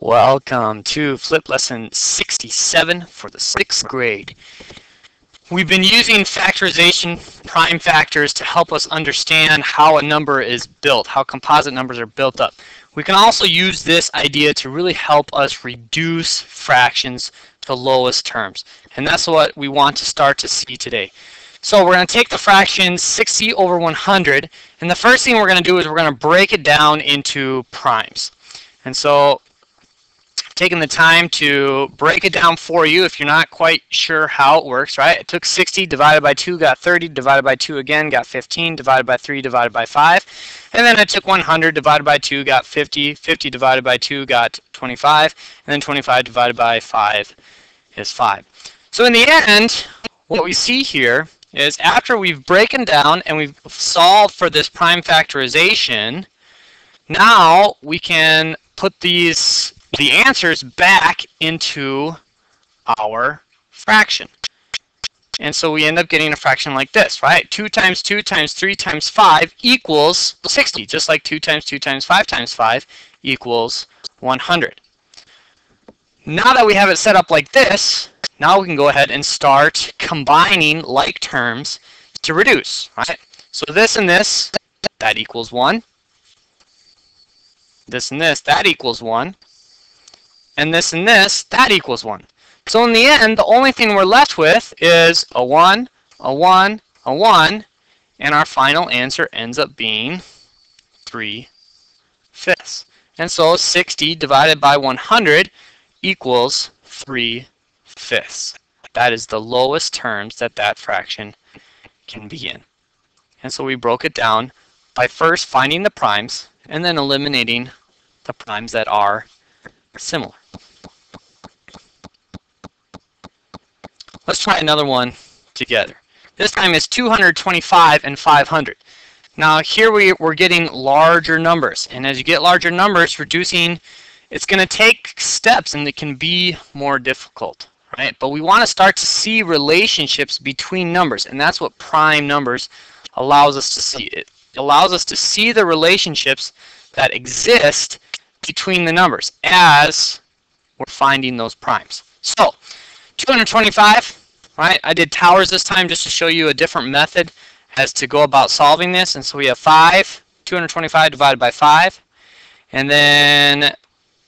Welcome to Flip Lesson 67 for the 6th grade. We've been using factorization, prime factors, to help us understand how a number is built, how composite numbers are built up. We can also use this idea to really help us reduce fractions to lowest terms. And that's what we want to start to see today. So we're going to take the fraction 60 over 100, and the first thing we're going to do is we're going to break it down into primes. And so taking the time to break it down for you if you're not quite sure how it works, right? It took 60 divided by 2 got 30, divided by 2 again got 15, divided by 3 divided by 5. And then I took 100 divided by 2 got 50, 50 divided by 2 got 25, and then 25 divided by 5 is 5. So in the end, what we see here is after we've broken down and we've solved for this prime factorization, now we can put the answers back into our fraction. And so we end up getting a fraction like this, right? 2 times 2 times 3 times 5 equals 60, just like 2 times 2 times 5 times 5 equals 100. Now that we have it set up like this, now we can go ahead and start combining like terms to reduce, right? So this and this, that equals 1. This and this, that equals 1. And this and this, that equals 1. So in the end, the only thing we're left with is a 1, a 1, a 1, and our final answer ends up being 3/5. And so 60 divided by 100 equals 3/5. That is the lowest terms that that fraction can be in. And so we broke it down by first finding the primes and then eliminating the primes that are similar. Let's try another one together. This time is 225 and 500. Now here we're getting larger numbers, and as you get larger numbers, reducing, it's going to take steps and it can be more difficult, right? But we want to start to see relationships between numbers, and that's what prime numbers allows us to see. It allows us to see the relationships that exist between the numbers as we're finding those primes. So 225, right? I did towers this time just to show you a different method as to go about solving this. And so we have 225 divided by 5, and then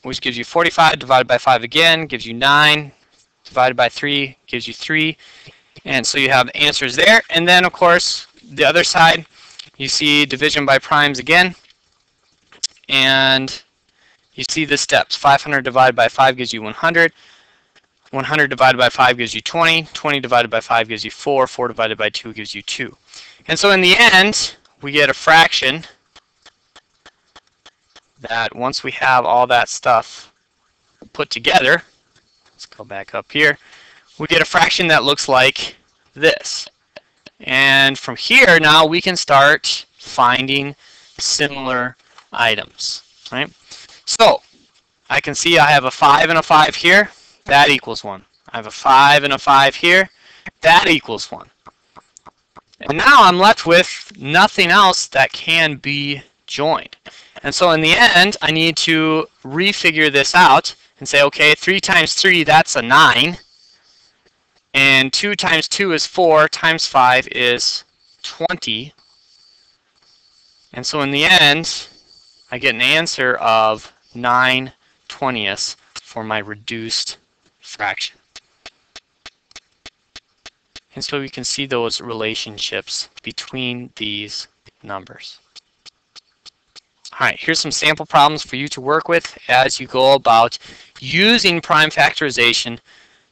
which gives you 45 divided by 5 again, gives you 9, divided by 3 gives you 3. And so you have answers there. And then, of course, the other side, you see division by primes again. And you see the steps. 500 divided by 5 gives you 100. 100 divided by 5 gives you 20. 20 divided by 5 gives you 4. 4 divided by 2 gives you 2. And so in the end, we get a fraction that once we have all that stuff put together, let's go back up here, we get a fraction that looks like this. And from here, now we can start finding similar items, right? So I can see I have a 5 and a 5 here. That equals 1. I have a 5 and a 5 here. That equals 1. And now I'm left with nothing else that can be joined. And so in the end, I need to refigure this out and say, okay, 3 times 3, that's a 9. And 2 times 2 is 4, times 5 is 20. And so in the end, I get an answer of 9/20 for my reduced fraction. And so we can see those relationships between these numbers. All right, here's some sample problems for you to work with as you go about using prime factorization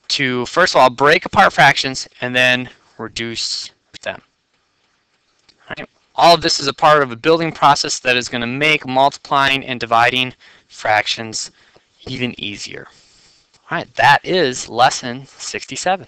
to, first of all, break apart fractions and then reduce them. All right. All of this is a part of a building process that is going to make multiplying and dividing fractions even easier. All right, that is lesson 67.